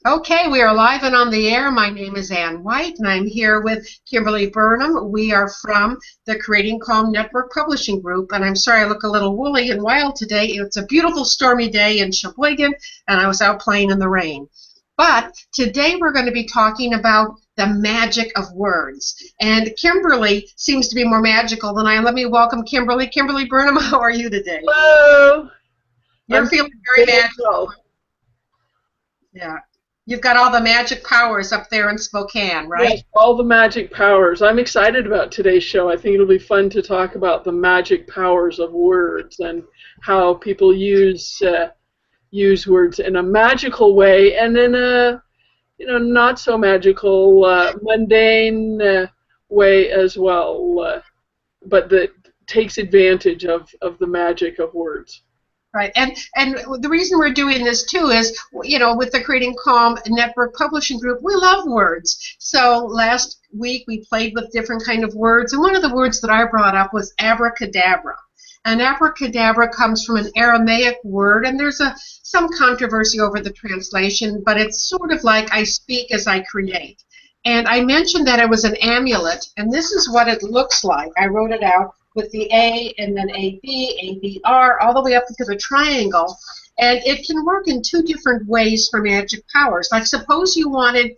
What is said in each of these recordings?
Okay, we are live and on the air. My name is Ann White, and I'm here with Kimberly Burnham. We are from the Creating Calm Network Publishing Group, and I'm sorry I look a little woolly and wild today. It's a beautiful stormy day in Sheboygan, and I was out playing in the rain. But today we're going to be talking about the magic of words. And Kimberly seems to be more magical than I am. Let me welcome Kimberly. Kimberly Burnham, how are you today? Hello. You're I'm feeling very doing magical. well. Yeah. You've got all the magic powers up there in Spokane, right? Yes, all the magic powers. I'm excited about today's show. I think it'll be fun to talk about the magic powers of words and how people use words in a magical way and in a not so magical, mundane way as well, but that takes advantage of the magic of words. Right, and the reason we're doing this too is, with the Creating Calm Network Publishing Group, we love words. So last week we played with different kind of words, and one of the words that I brought up was abracadabra. And abracadabra comes from an Aramaic word, and there's some controversy over the translation, but it's sort of like I speak as I create. And I mentioned that it was an amulet, and this is what it looks like. I wrote it out with the A and then AB, ABR, all the way up to the triangle. And it can work in two different ways for magic powers. Like suppose you wanted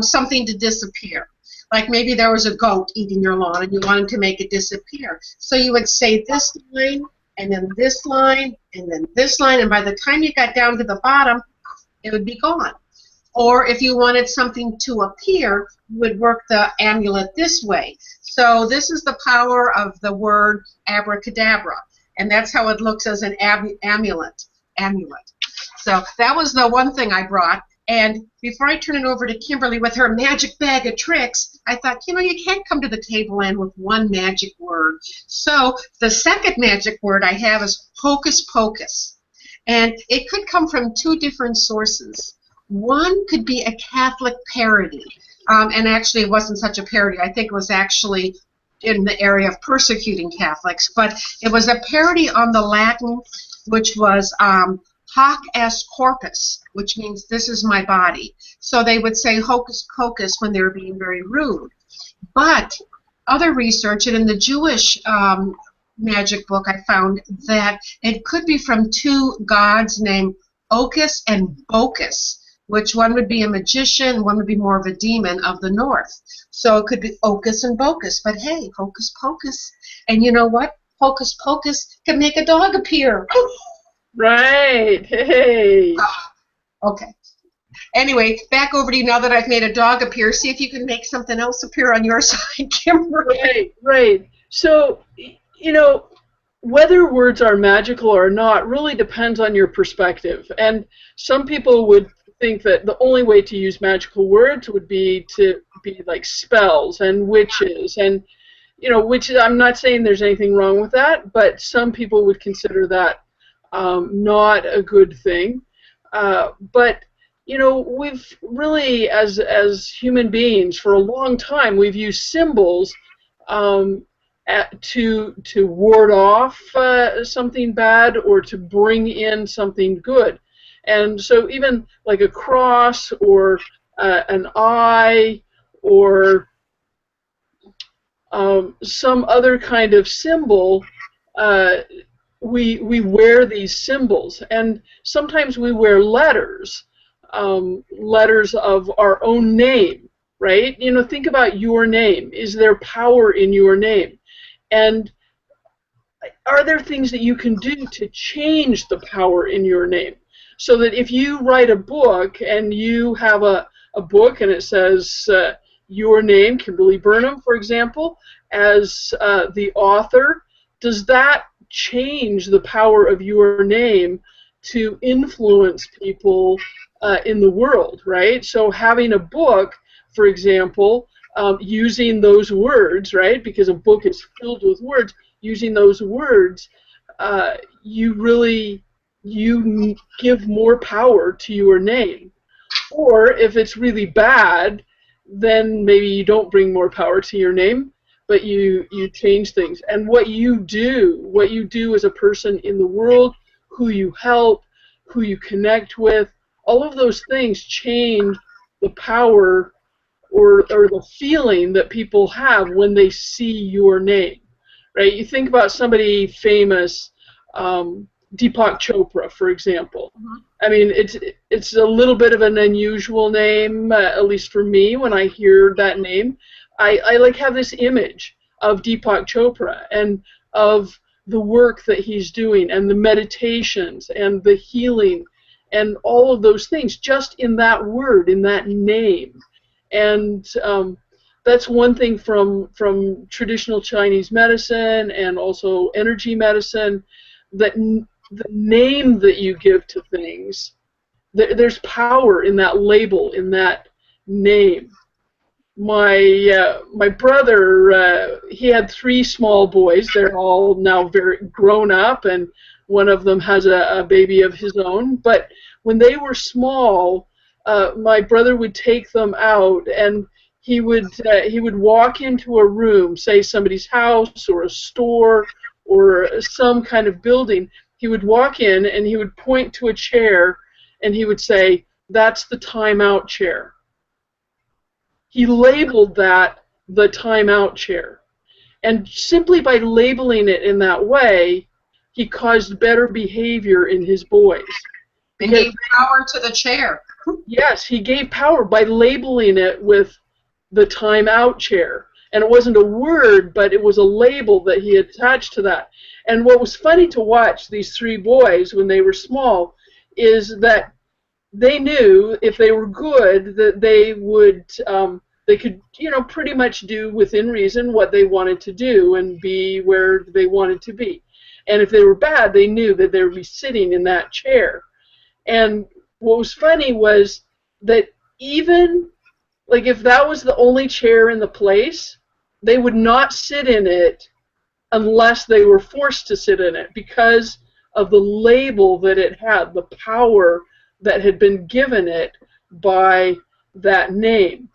something to disappear. Like maybe there was a goat eating your lawn and you wanted to make it disappear. So you would say this line, and then this line, and then this line, and by the time you got down to the bottom, it would be gone. Or if you wanted something to appear, you would work the amulet this way. So this is the power of the word abracadabra, and that's how it looks as an amulet. So that was the one thing I brought. And before I turn it over to Kimberly with her magic bag of tricks, I thought, you can't come to the table and with one magic word. So the second magic word I have is hocus pocus. And it could come from two different sources. One could be a Catholic parody. And actually it wasn't such a parody. I think it was actually in the area of persecuting Catholics. But it was a parody on the Latin, which was hoc est corpus, which means this is my body. So they would say hocus pocus when they were being very rude. But other research, and in the Jewish magic book, I found that it could be from two gods named Ocus and Bocus, which one would be a magician, one would be more of a demon of the north. So it could be Ocus and Bocus, but hey, hocus pocus. And you know what? Hocus pocus can make a dog appear. Right. Hey. Okay. Anyway, back over to you now that I've made a dog appear. See if you can make something else appear on your side, Kimberly. Right. So, whether words are magical or not really depends on your perspective. And some people would think that the only way to use magical words would be to be like spells and witches and witches. I'm not saying there's anything wrong with that, but some people would consider that not a good thing. But we've really, as human beings, for a long time, we've used symbols to ward off something bad or to bring in something good. And so even like a cross or an eye or some other kind of symbol, we wear these symbols. And sometimes we wear letters, letters of our own name, right? Think about your name. Is there power in your name? And are there things that you can do to change the power in your name? So that if you write a book and you have a book and it says your name, Kimberly Burnham, for example, as the author, does that change the power of your name to influence people in the world, right? So having a book, for example, using those words, right, because a book is filled with words, using those words, you give more power to your name. Or if it's really bad, then maybe you don't bring more power to your name, but you change things. And what you do as a person in the world, who you help, who you connect with, all of those things change the power or the feeling that people have when they see your name, right? You think about somebody famous, Deepak Chopra, for example. I mean, it's a little bit of an unusual name, at least for me. When I hear that name, I like have this image of Deepak Chopra and of the work that he's doing and the meditations and the healing and all of those things just in that word, in that name. And that's one thing from traditional Chinese medicine and also energy medicine, that the name that you give to things, there's power in that label, in that name. My brother, he had 3 small boys. They're all now very grown up, and one of them has a baby of his own. But when they were small, my brother would take them out, and he would walk into a room, say somebody's house or a store or some kind of building. He would walk in and he would point to a chair and he would say, "That's the timeout chair." He labeled that the timeout chair. And simply by labeling it in that way, he caused better behavior in his boys. And gave power to the chair. Yes, he gave power by labeling it with the timeout chair. And it wasn't a word, but it was a label that he attached to that. And what was funny to watch these 3 boys when they were small is that they knew if they were good that they would they could, you know, pretty much do within reason what they wanted to do and be where they wanted to be. And if they were bad, they knew that they would be sitting in that chair. And what was funny was that even like if that was the only chair in the place, they would not sit in it unless they were forced to sit in it because of the label that it had, the power that had been given it by that name.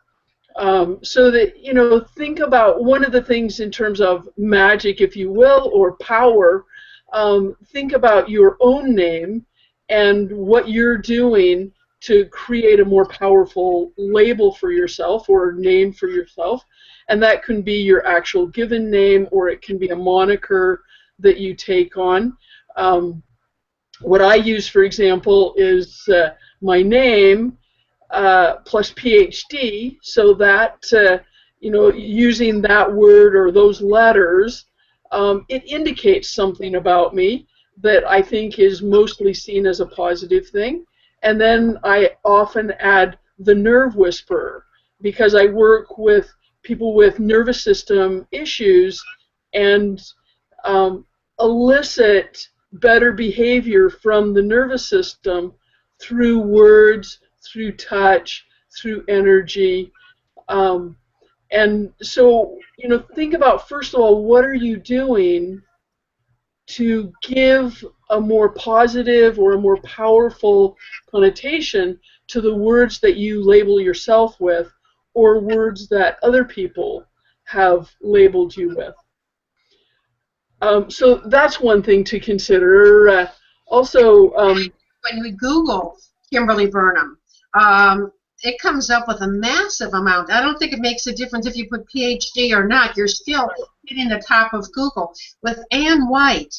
So that, you know, think about one of the things in terms of magic, if you will, or power. Think about your own name and what you're doing to create a more powerful label for yourself or name for yourself. And that can be your actual given name, or it can be a moniker that you take on. What I use, for example, is my name plus PhD, so that, you know, using that word or those letters, it indicates something about me that I think is mostly seen as a positive thing. And then I often add the nerve whisperer, because I work with people with nervous system issues and elicit better behavior from the nervous system through words, through touch, through energy. And so, you know, think about, first of all, what are you doing to give a more positive or a more powerful connotation to the words that you label yourself with, or words that other people have labeled you with. So that's one thing to consider. Also, when we Google Kimberly Burnham, it comes up with a massive amount. I don't think it makes a difference if you put PhD or not. You're still hitting the top of Google. With Ann White,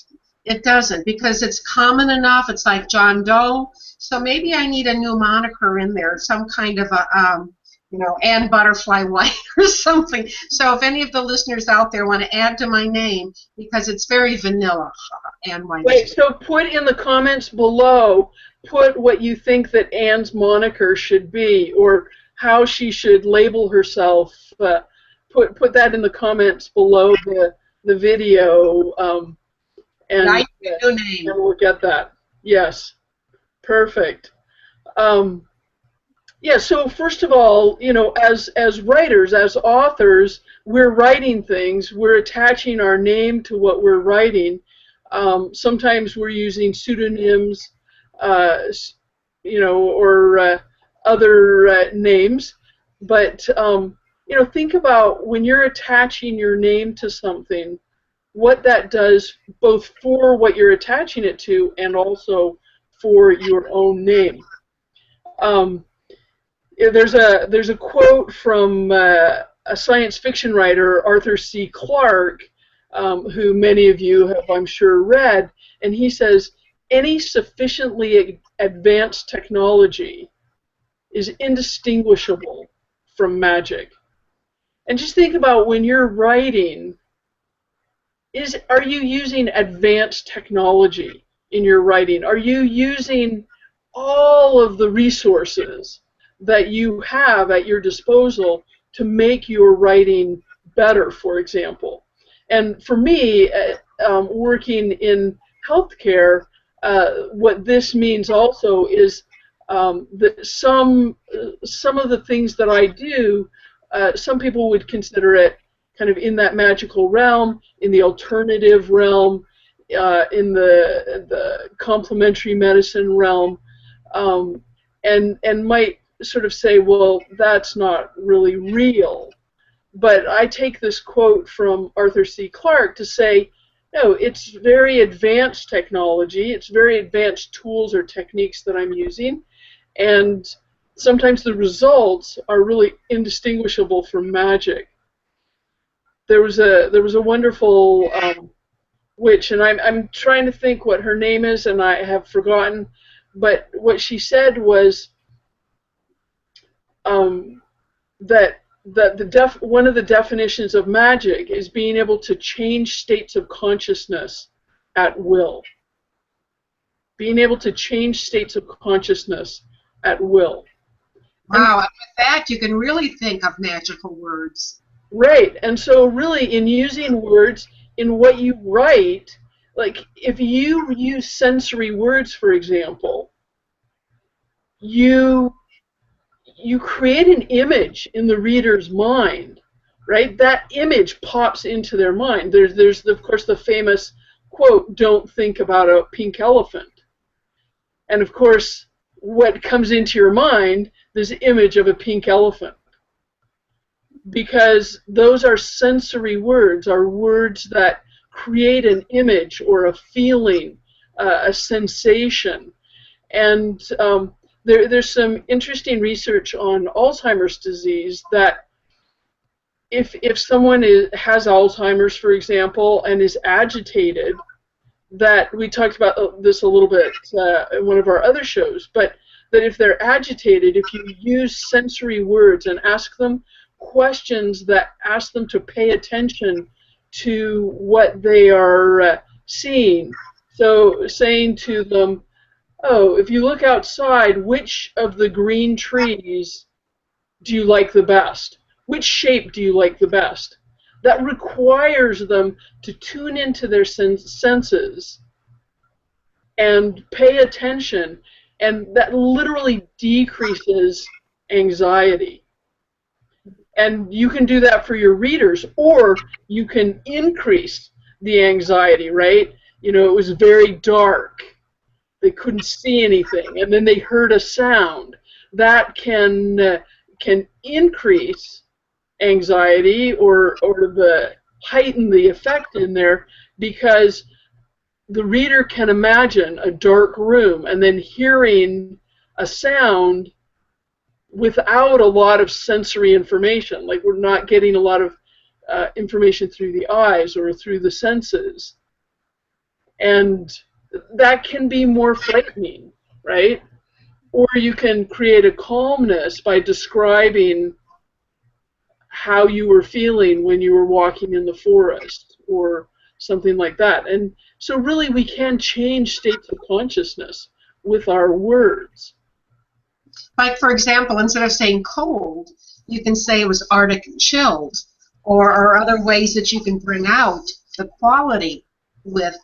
it doesn't, because it's common enough. It's like John Doe. So maybe I need a new moniker in there, some kind of a, you know, Ann Butterfly White or something. So if any of the listeners out there want to add to my name, because it's very vanilla, Ann White. Wait, so put in the comments below, put what you think that Ann's moniker should be, or how she should label herself. Put that in the comments below the video, and we'll get that. Yes, perfect. Yeah, so first of all, you know, as writers, as authors, we're writing things, we're attaching our name to what we're writing. Sometimes we're using pseudonyms, you know, or other names, but, you know, think about when you're attaching your name to something, what that does both for what you're attaching it to and also for your own name. Um, there's a quote from a science fiction writer, Arthur C. Clarke, who many of you have, I'm sure, read, and he says, any sufficiently advanced technology is indistinguishable from magic. And just think about when you're writing, are you using advanced technology in your writing? Are you using all of the resources that you have at your disposal to make your writing better, for example? And for me, working in healthcare, what this means also is that some of the things that I do, some people would consider it kind of in that magical realm, in the alternative realm, in the complementary medicine realm, and might sort of say, well, that's not really real. But I take this quote from Arthur C. Clarke to say, no, it's very advanced technology, it's very advanced tools or techniques that I'm using, and sometimes the results are really indistinguishable from magic. There was a wonderful witch, and I'm trying to think what her name is, and I have forgotten, but what she said was that one of the definitions of magic is being able to change states of consciousness at will. Being able to change states of consciousness at will. Wow, and with that, you can really think of magical words. Right, and so really in using words in what you write, like if you use sensory words, for example, you create an image in the reader's mind, right? That image pops into their mind. There's of course the famous quote, "Don't think about a pink elephant." And of course, what comes into your mind, this image of a pink elephant. Because those are sensory words, are words that create an image or a feeling, a sensation. And there's some interesting research on Alzheimer's disease that if someone has Alzheimer's, for example, and is agitated, that we talked about this a little bit in one of our other shows, but that if they're agitated, if you use sensory words and ask them questions that ask them to pay attention to what they are seeing. So saying to them, oh, if you look outside, which of the green trees do you like the best? Which shape do you like the best? That requires them to tune into their senses and pay attention, and that literally decreases anxiety. And you can do that for your readers, or you can increase the anxiety, right? You know, it was very dark. They couldn't see anything, and then they heard a sound. That can increase anxiety or heighten the effect in there, because the reader can imagine a dark room and then hearing a sound without a lot of sensory information. Like, we're not getting a lot of information through the eyes or through the senses. And that can be more frightening, right? Or you can create a calmness by describing how you were feeling when you were walking in the forest or something like that. And so really we can change states of consciousness with our words. Like, for example, instead of saying cold, you can say it was Arctic and chilled, or other ways that you can bring out the quality with,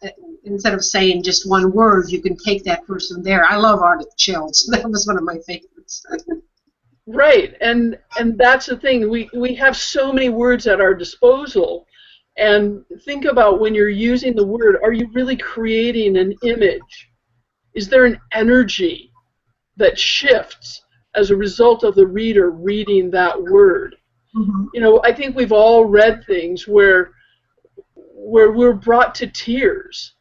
instead of saying just one word, you can take that person there. I love Arctic chilled. That was one of my favorites. Right, and that's the thing. We have so many words at our disposal, and think about when you're using the word, are you really creating an image? Is there an energy that shifts as a result of the reader reading that word? Mm-hmm. You know, I think we've all read things where we're brought to tears.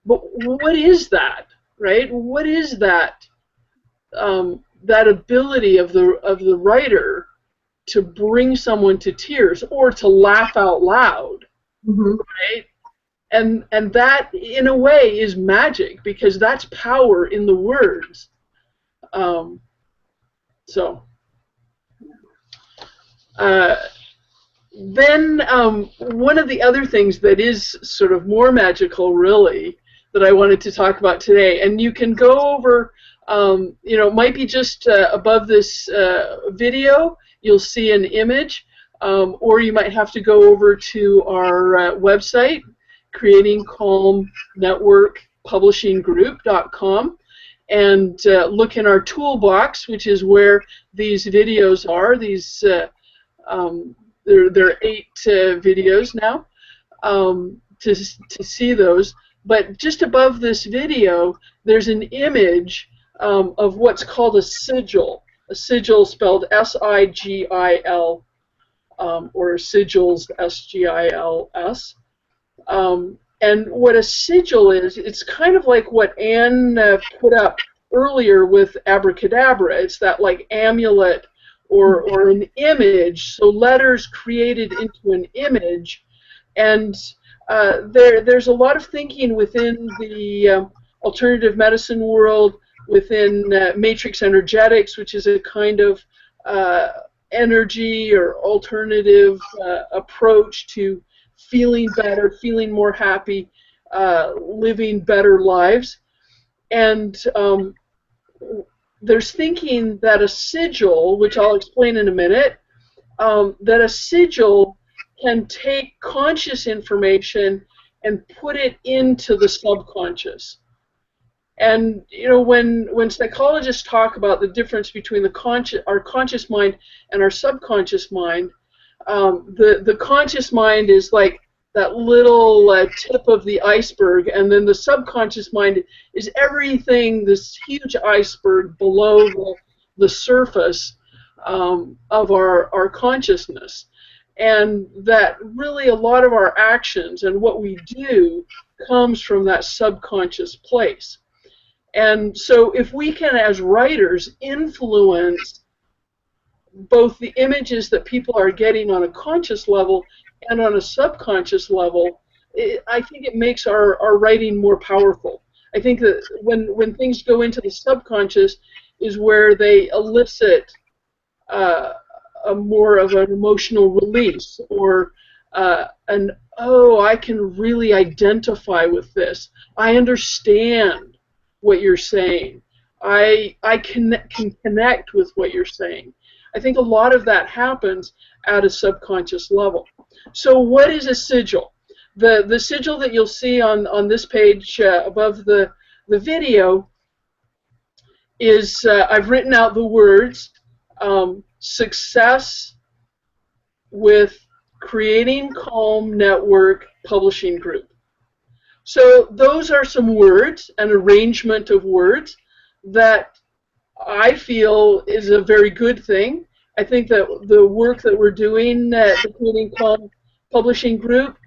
But what is that, right? What is that that ability of the writer to bring someone to tears or to laugh out loud, right? And that, in a way, is magic, because that's power in the words. Then one of the other things that is sort of more magical, really, that I wanted to talk about today, and you can go over, you know, it might be just above this video, you'll see an image, or you might have to go over to our website, creatingcalmnetworkpublishinggroup.com, and look in our toolbox, which is where these videos are. These there are 8 videos now to see those. But just above this video, there's an image of what's called a sigil. A sigil spelled S-I-G-I-L, or sigils, S-G-I-L-S. And what a sigil is, it's kind of like what Anne put up earlier with abracadabra. It's that like amulet or an image, so letters created into an image. And there's a lot of thinking within the alternative medicine world, within matrix energetics, which is a kind of energy or alternative approach to feeling better, feeling more happy, living better lives. And there's thinking that a sigil, which I'll explain in a minute, that a sigil can take conscious information and put it into the subconscious. And you know, when psychologists talk about the difference between our conscious mind and our subconscious mind, the conscious mind is like that little tip of the iceberg, and then the subconscious mind is everything, this huge iceberg below the surface of our consciousness. And that really a lot of our actions and what we do comes from that subconscious place. And so if we can, as writers, influence both the images that people are getting on a conscious level and on a subconscious level, I think it makes our writing more powerful. I think that when things go into the subconscious is where they elicit a more of an emotional release, or oh, I can really identify with this. I understand what you're saying. I can connect with what you're saying. I think a lot of that happens at a subconscious level. So what is a sigil? The sigil that you'll see on this page above the video is, I've written out the words, success with Creating Calm Network Publishing Group. So those are some words, an arrangement of words that I feel is a very good thing. I think that the work that we're doing at the Creating Calm Publishing Group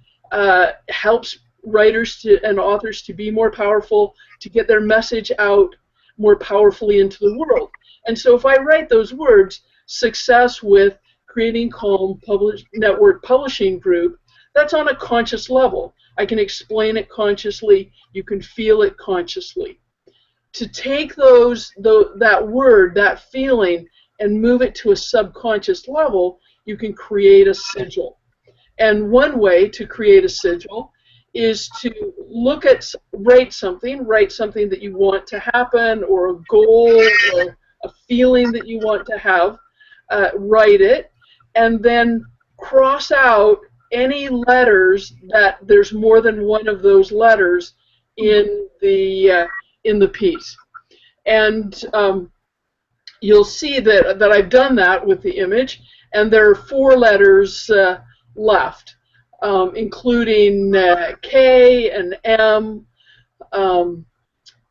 helps writers and authors to be more powerful, to get their message out more powerfully into the world. And so if I write those words, success with Creating Calm Network Publishing Group, that's on a conscious level. I can explain it consciously. You can feel it consciously. To take that word, that feeling, and move it to a subconscious level, you can create a sigil. And one way to create a sigil is to write something that you want to happen, or a goal, or a feeling that you want to have. Write it, and then cross out any letters that there's more than one of those letters in the piece. And you'll see that I've done that with the image, and there are 4 letters left, including K and M,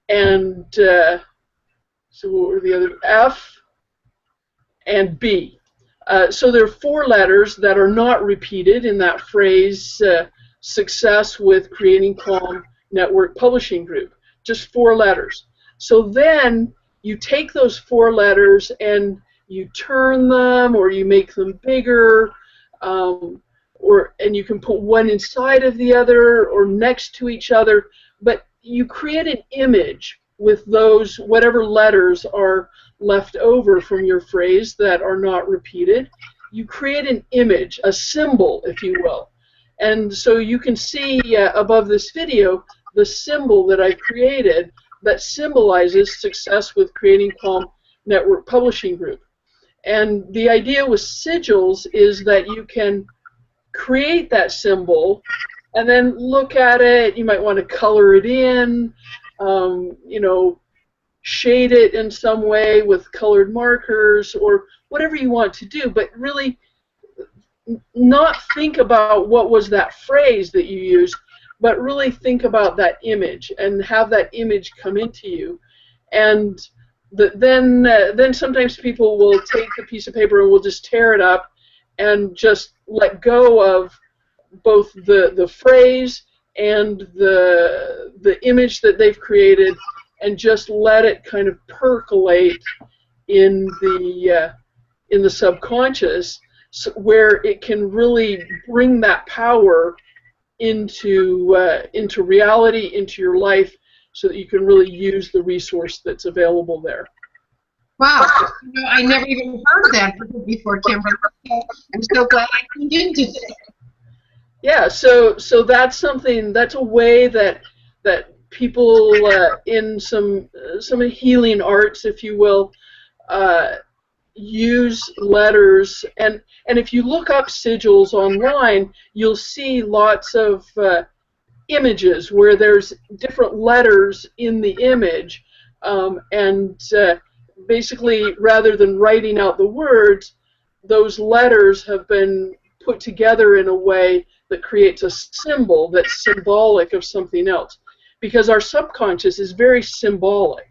and so what were the other? F and B. So there are 4 letters that are not repeated in that phrase, success with Creating Calm Network Publishing Group. Just 4 letters. So then you take those 4 letters and you turn them, or you make them bigger, and you can put one inside of the other or next to each other, but you create an image with those, whatever letters are left over from your phrase that are not repeated. You create an image, a symbol, if you will. And so you can see above this video the symbol that I've created that symbolizes success with Creating Calm Network Publishing Group. And the idea with sigils is that you can create that symbol and then look at it. You might want to color it in, you know, shade it in some way with colored markers or whatever you want to do, but really not think about what was that phrase that you used, but really think about that image and have that image come into you. And then sometimes people will take the piece of paper and will just tear it up and just let go of both the phrase and the image that they've created, and just let it kind of percolate in the subconscious, where it can really bring that power into reality, into your life, so that you can really use the resource that's available there. Wow, I never even heard of that before, Kimberly. I'm so glad I tuned in today. Yeah, so that's something, that's a way that people in some healing arts, if you will, use letters. And if you look up sigils online, you'll see lots of images where there's different letters in the image, and basically, rather than writing out the words, those letters have been put together in a way that creates a symbol that's symbolic of something else, because our subconscious is very symbolic.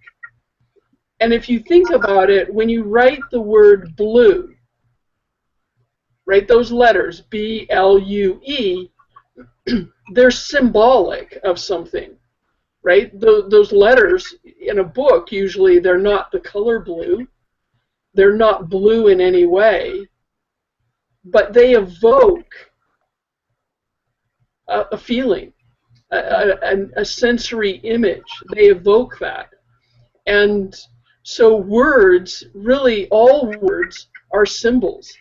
And if you think about it, when you write the word blue, write those letters, B-L-U-E, they're symbolic of something, right? Those letters in a book, usually they're not the color blue, they're not blue in any way, but they evoke a feeling, a sensory image. They evoke that. And so words, really all words, are symbols.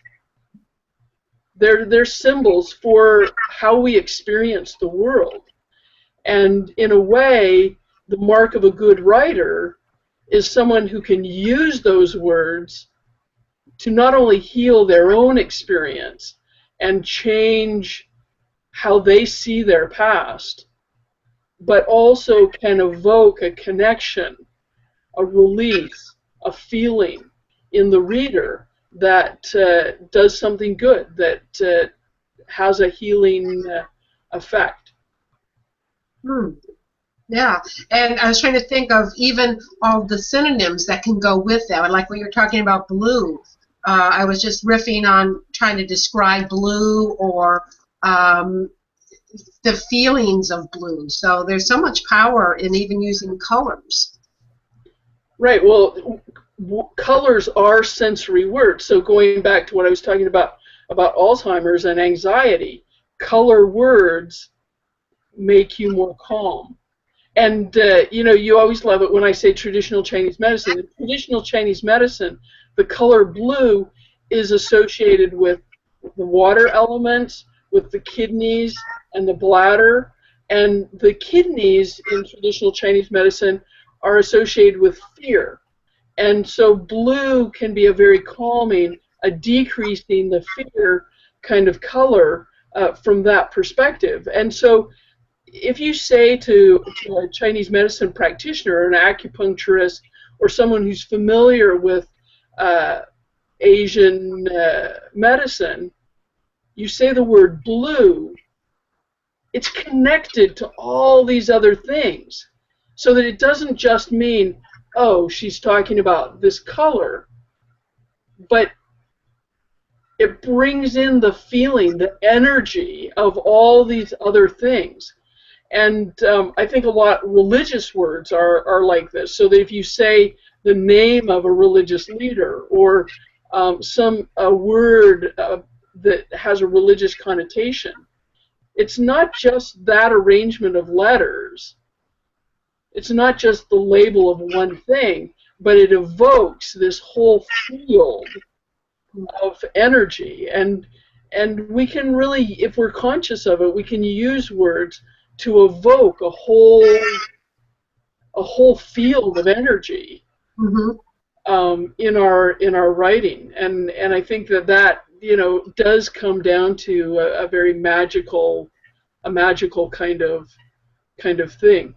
They're symbols for how we experience the world. And in a way, the mark of a good writer is someone who can use those words to not only heal their own experience and change how they see their past, but also can evoke a connection, a release, a feeling in the reader that does something good, that has a healing effect. Yeah, and I was trying to think of even all the synonyms that can go with that. Like when you're talking about blue, I was just riffing on trying to describe blue, or the feelings of blue. So there's so much power in even using colors. Right, well, colors are sensory words. So going back to what I was talking about Alzheimer's and anxiety, color words make you more calm. And you know, you always love it when I say traditional Chinese medicine. In traditional Chinese medicine, the color blue is associated with the water elements, with the kidneys and the bladder. And the kidneys in traditional Chinese medicine are associated with fear. And so blue can be a very calming, a decreasing the fear kind of color from that perspective. And so if you say to a Chinese medicine practitioner, or an acupuncturist, or someone who's familiar with Asian medicine, you say the word blue, it's connected to all these other things, so that it doesn't just mean, oh, she's talking about this color, but it brings in the feeling, the energy of all these other things. And I think a lot religious words are like this, so that if you say the name of a religious leader, or a word that has a religious connotation. It's not just that arrangement of letters. It's not just the label of one thing, but it evokes this whole field of energy. And we can really, if we're conscious of it, we can use words to evoke a whole field of energy in our writing. And I think that does come down to a very magical kind of thing.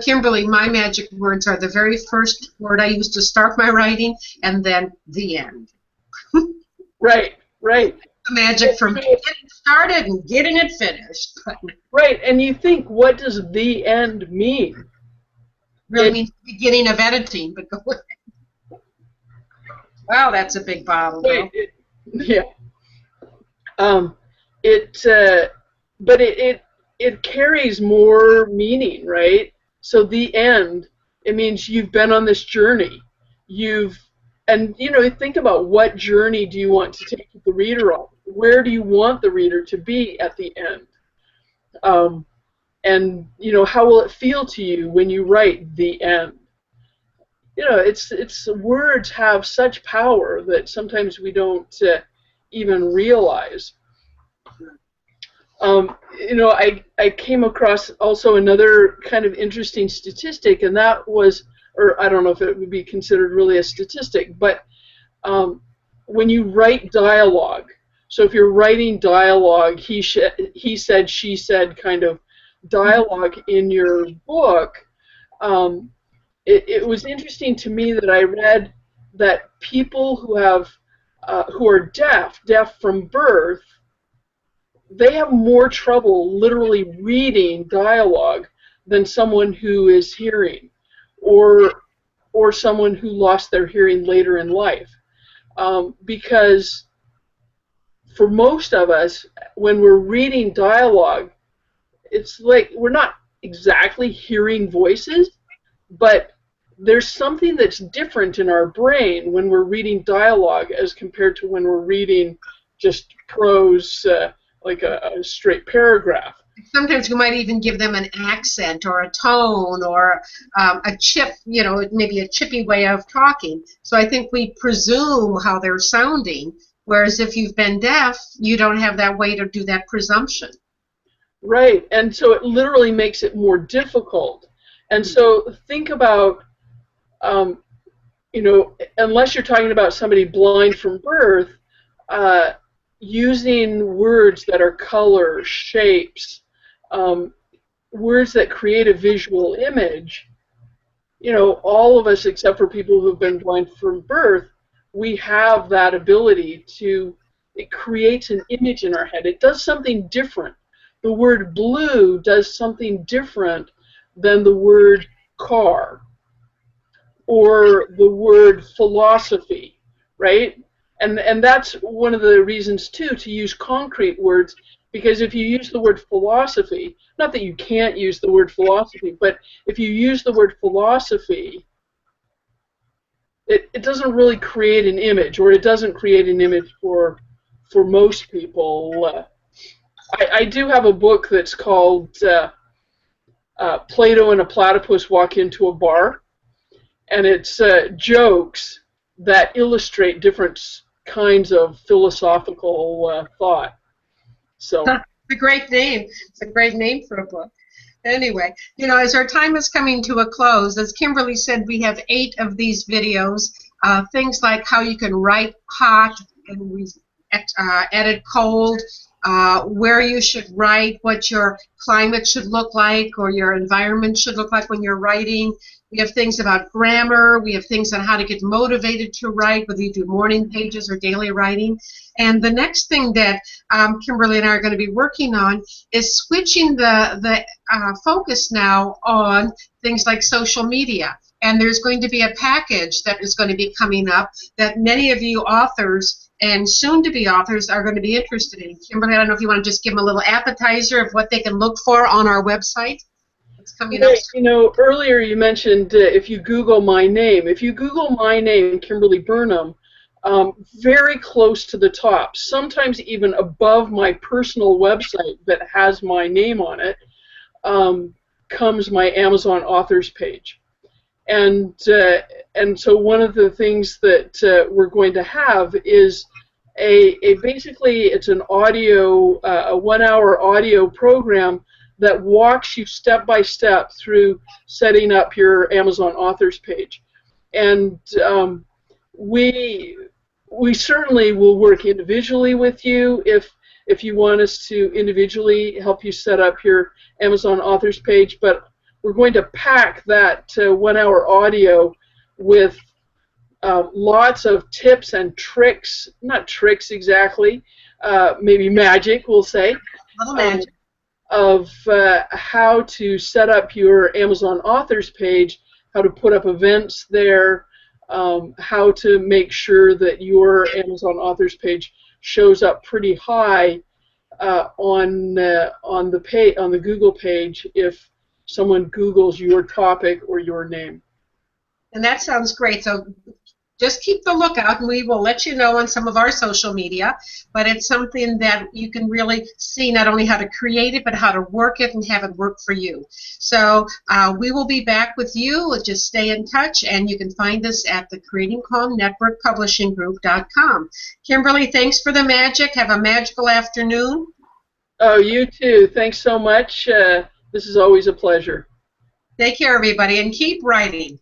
Kimberly, my magic words are the very first word I use to start my writing, and then the end. Right. The magic from getting started and getting it finished. Right, and you think, what does the end mean? Really means the beginning of editing, but go ahead. Wow, that's a big bottle. Right, yeah. But it carries more meaning, right? So the end, it means you've been on this journey. And think about, what journey do you want to take the reader on? Where do you want the reader to be at the end? And how will it feel to you when you write the end? It's words have such power that sometimes we don't even realize. I came across also another kind of interesting statistic, and that was, or I don't know if it would be considered really a statistic, but when you write dialogue, so if you're writing dialogue, he said, she said kind of dialogue in your book, it was interesting to me that I read that people who are deaf from birth, they have more trouble literally reading dialogue than someone who is hearing, or someone who lost their hearing later in life, because for most of us, when we're reading dialogue, it's like we're not exactly hearing voices, but there's something that's different in our brain when we're reading dialogue as compared to when we're reading just prose, like a straight paragraph. Sometimes we might even give them an accent or a tone or a chip, maybe a chippy way of talking. So I think we presume how they're sounding, whereas if you've been deaf, you don't have that way to do that presumption. Right, and so it literally makes it more difficult. And so think about, unless you're talking about somebody blind from birth, using words that are color, shapes, words that create a visual image, all of us except for people who have been blind from birth, we have that ability it creates an image in our head. It does something different. The word blue does something different than the word car or the word philosophy, right? And that's one of the reasons, too, to use concrete words, because if you use the word philosophy, not that you can't use the word philosophy, but if you use the word philosophy, it doesn't really create an image, or it doesn't create an image for most people. I do have a book that's called Plato and a Platypus Walk into a Bar, and it's jokes that illustrate different kinds of philosophical thought. So it's a great name. It's a great name for a book. Anyway, as our time is coming to a close, as Kimberly said, we have 8 of these videos. Things like how you can write hot and edit cold, where you should write, what your climate should look like or your environment should look like when you're writing. We have things about grammar. We have things on how to get motivated to write, whether you do morning pages or daily writing. And the next thing that Kimberly and I are going to be working on is switching the focus now on things like social media. And there's going to be a package that is going to be coming up that many of you authors and soon-to-be authors are going to be interested in. Kimberly, I don't know if you want to just give them a little appetizer of what they can look for on our website. coming up. You know, earlier you mentioned if you Google my name. If you Google my name, Kimberly Burnham, very close to the top, sometimes even above my personal website that has my name on it, comes my Amazon authors page. And so one of the things that we're going to have is basically it's an audio, a 1-hour audio program that walks you step by step through setting up your Amazon authors page. And we certainly will work individually with you if you want us to individually help you set up your Amazon authors page, but we're going to pack that 1-hour audio with lots of tips and tricks, not tricks exactly, maybe magic, we'll say, Little magic. Of how to set up your Amazon authors page, how to put up events there, how to make sure that your Amazon authors page shows up pretty high on the Google page if someone Googles your topic or your name. And that sounds great. So just keep the lookout, and we will let you know on some of our social media. But it's something that you can really see not only how to create it, but how to work it and have it work for you. So we will be back with you. Just stay in touch, and you can find us at the Creating Calm Network Publishing Group.com. Kimberly, thanks for the magic. Have a magical afternoon. Oh, you too. Thanks so much. This is always a pleasure. Take care, everybody, and keep writing.